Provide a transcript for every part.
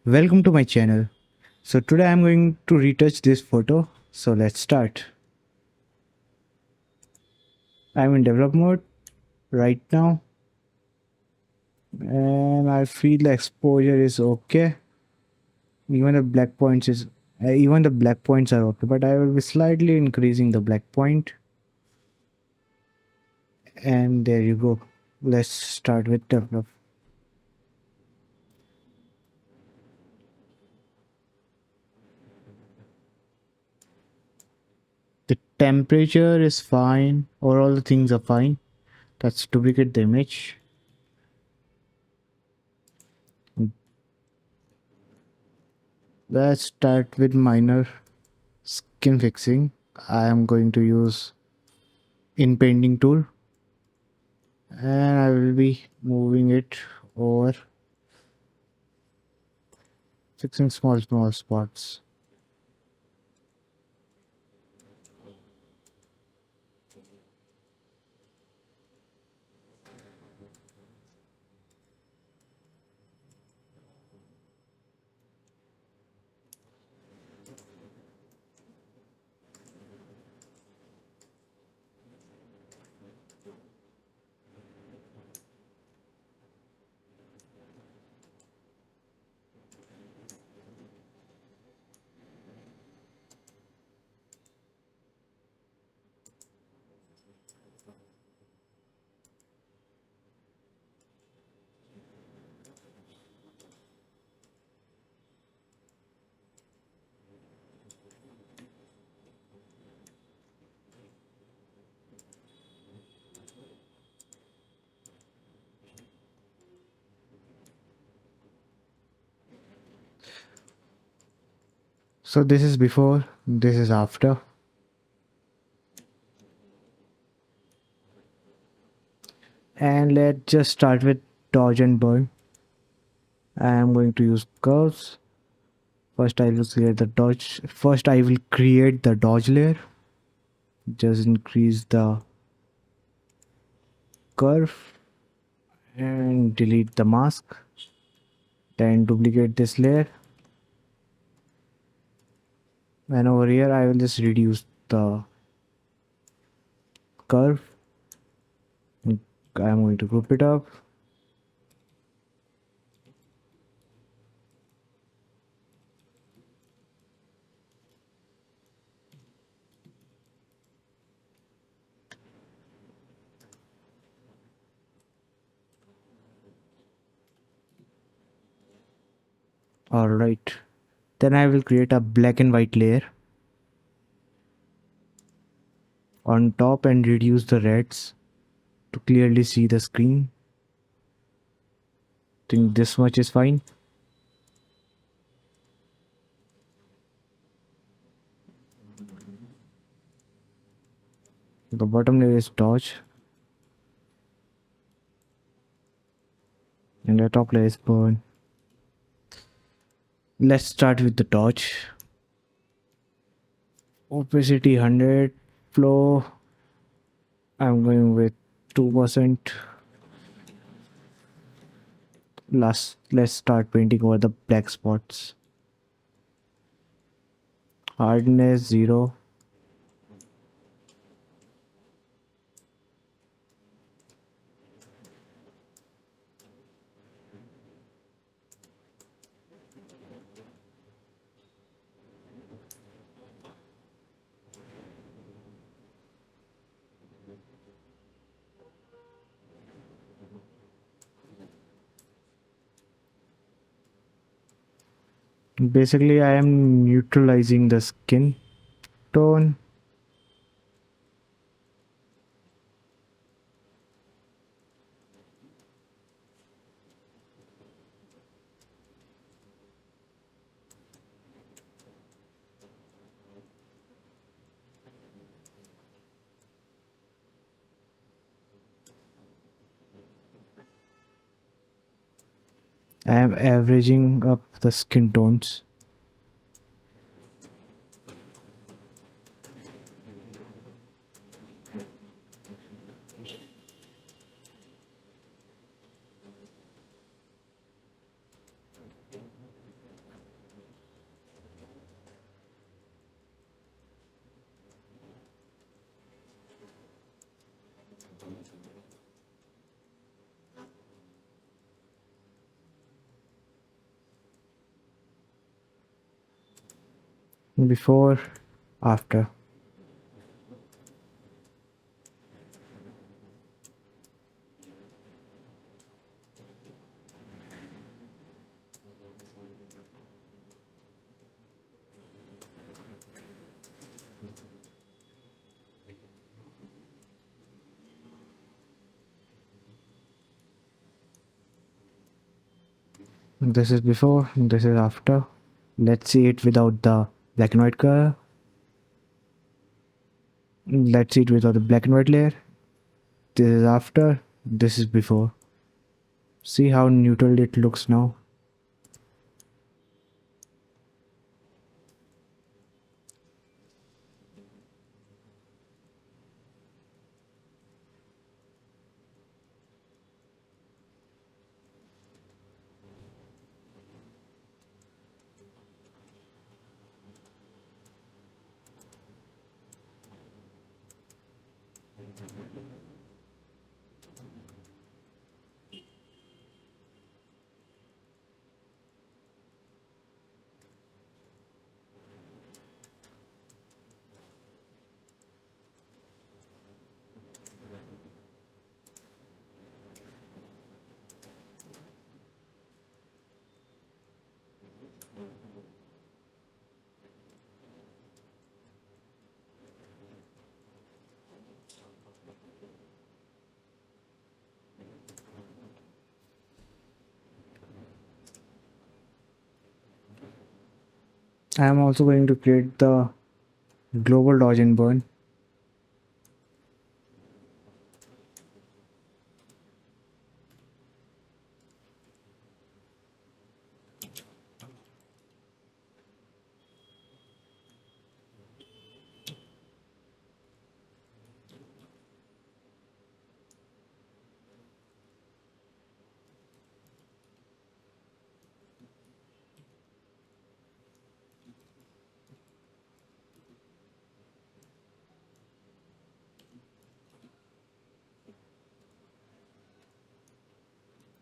Welcome to my channel. So today I'm going to retouch this photo. So let's start. I'm in develop mode right now and I feel the exposure is okay. Even the black points is even the black points are okay, but I will be slightly increasing the black point. And there you go. Let's start with develop. The temperature is fine, or all the things are fine. Let's duplicate the image. Let's start with minor skin fixing. I am going to use in painting tool and I will be moving it over, fixing small spots. So this is before, this is after. And let's just start with dodge and burn. I am going to use curves. First I will create the dodge. First I will create the dodge layer. Just increase the curve and delete the mask. Then duplicate this layer. And over here I will just reduce the curve. I'm going to group it up. Alright. Then I will create a black and white layer on top and reduce the reds to clearly see the screen. Think this much is fine. The bottom layer is dodge and the top layer is burn. Let's start with the dodge. Opacity 100, flow. I'm going with 2%. Let's start painting over the black spots. Hardness 0. Basically, I am neutralizing the skin tone. I am averaging up the skin tones. Before, after. This is before, this is after. Let's see it without the black and white color. Let's see it without the black and white layer. This is after, this is before. See how neutral it looks now. I am also going to create the global dodge and burn.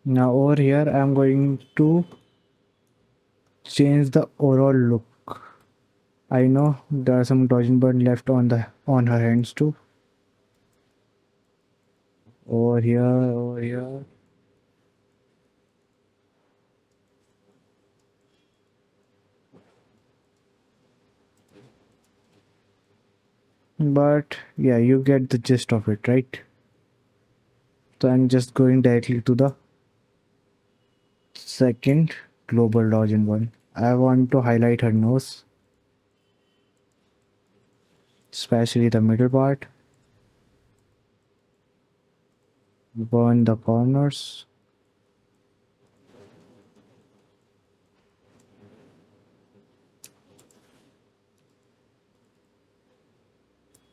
Now over here I am going to change the overall look. I know there are some dodge and burn left on her hands too. Over here, over here. But yeah, you get the gist of it, right? So I'm just going directly to the second global dodge and burn. I want to highlight her nose, especially the middle part. Burn the corners.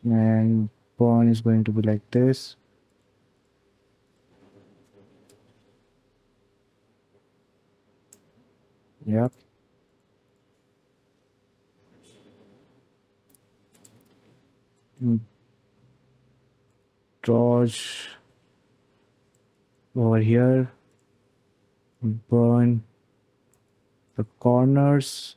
And burn is going to be like this. Yep. Mm, dodge over here. Burn the corners.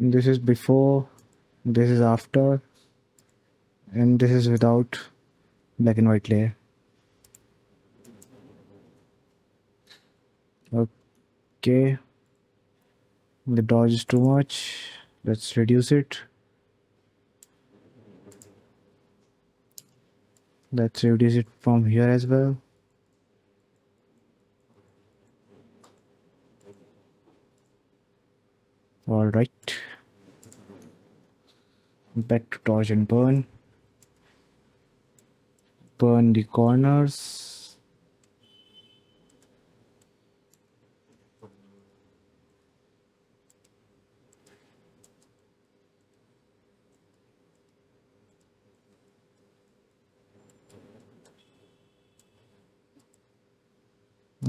This is before, this is after, and this is without black and white layer. Okay, the dodge is too much. Let's reduce it. Let's reduce it from here as well. All right, back to dodge and burn. Burn the corners.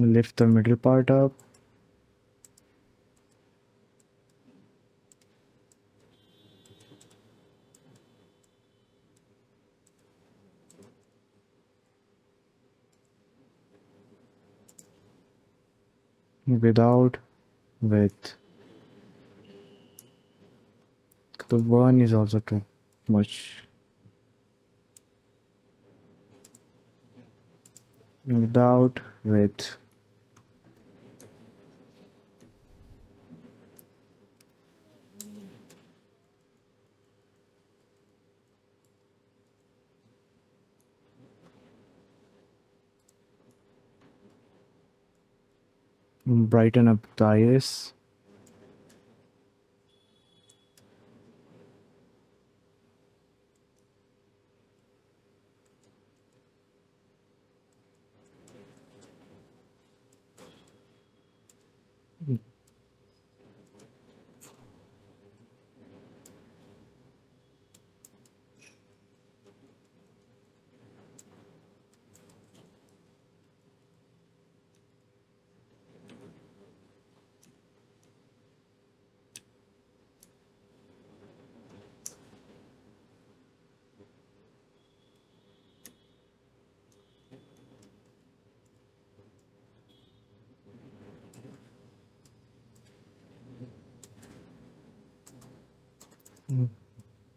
Lift the middle part up. Without, with. The one is also too much. Without, with. Brighten up the iris.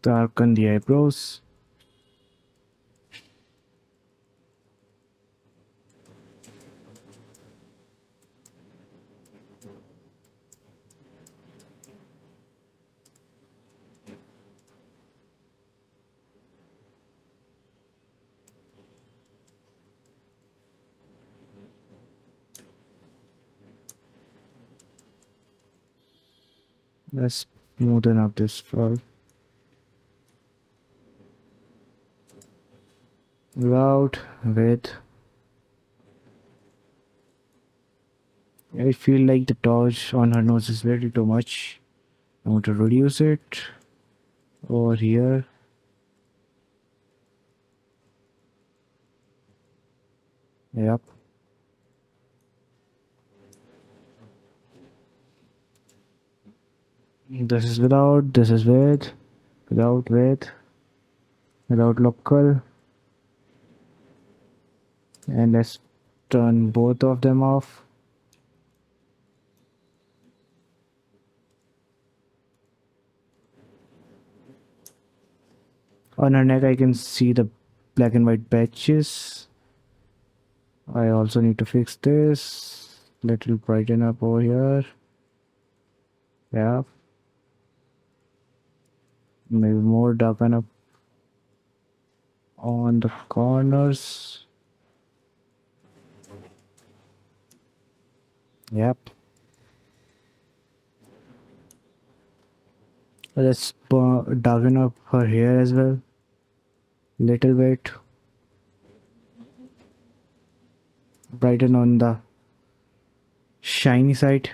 Darken the eyebrows. Let's smoothen up this fur. Without, with. I feel like the touch on her nose is very too much. I want to reduce it over here. Yep. This is without, this is with, without, without local. And let's turn both of them off. On her neck, I can see the black and white patches. I also need to fix this. Little brighten up over here. Yeah. Maybe more darken up on the corners. Yep. Let's darken up her hair as well. Little bit. Brighten on the shiny side.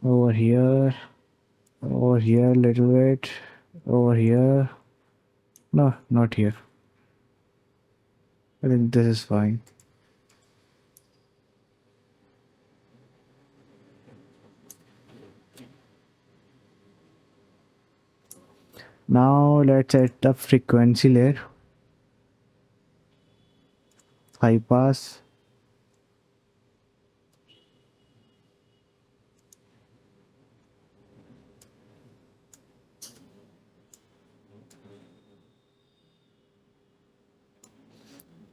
Over here. Over here, little bit. Over here. No, not here. I think this is fine. Now let's add the frequency layer. High pass.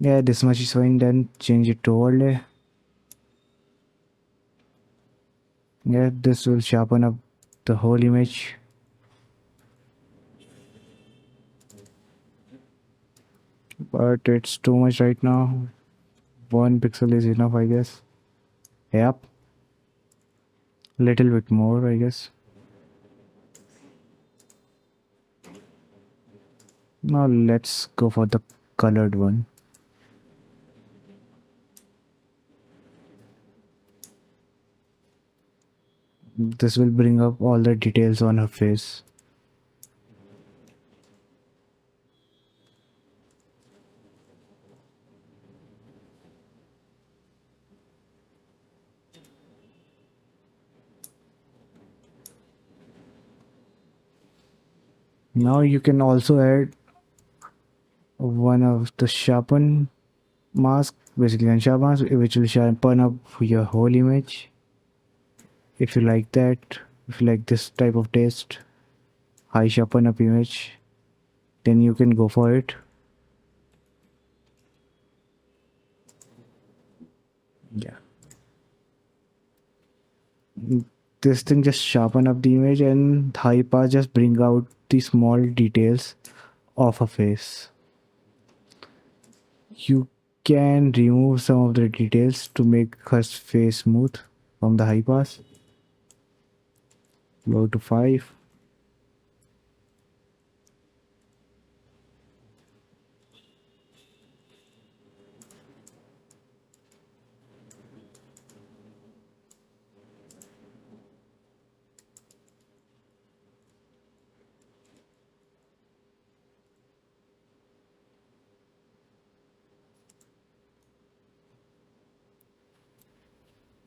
Yeah, this much is fine. Then change it to overlay. Yeah, this will sharpen up the whole image. But it's too much right now. 1 pixel is enough, I guess. Yep. Little bit more, I guess. Now let's go for the colored one. This will bring up all the details on her face. Now you can also add one of the sharpen mask, basically on sharpen mask, which will sharpen up your whole image. If you like that, if you like this type of taste, high sharpen up image, then you can go for it. Yeah. This thing just sharpen up the image, and high pass just bring out the small details of a face. You can remove some of the details to make her face smooth from the high pass. Low to 5.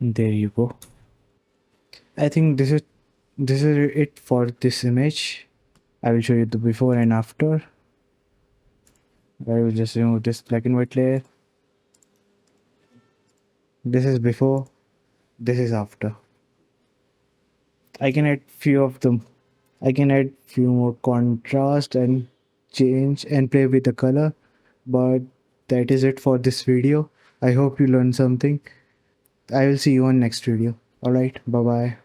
There you go. I think this is it for this image. I will show you the before and after. I will just remove this black and white layer. This is before, this is after. I can add few of them. I can add few more contrast and change and play with the color. But that is it for this video. I hope you learned something. I will see you on next video. Alright, bye bye.